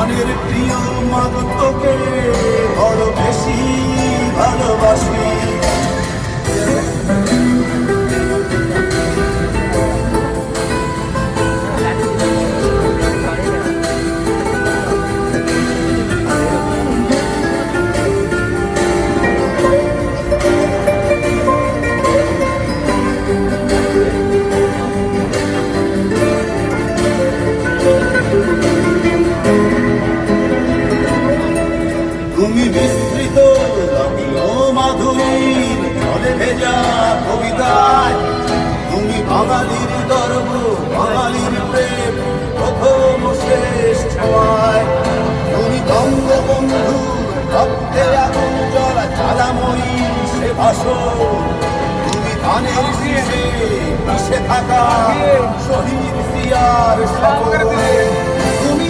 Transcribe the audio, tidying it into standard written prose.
প্রাণের প্রিয় মাগো তোকে বড় বেশি ভালোবাসি। তুমি বিস্তৃত রবীন্দ্র মাধুরীর জলে ভেজা কবিতায়, তুমি বাঙালির গর্ব বাঙালির প্রেম প্রথম শেষ ছোঁয়ায়। তুমি বঙ্গবন্ধু রক্তে আগুন জল জ্বালাময়ী সে ভাষণ, তুমি ধানের শীষে মিশে থাকা শহীদ জিয়ার শপথ। তুমি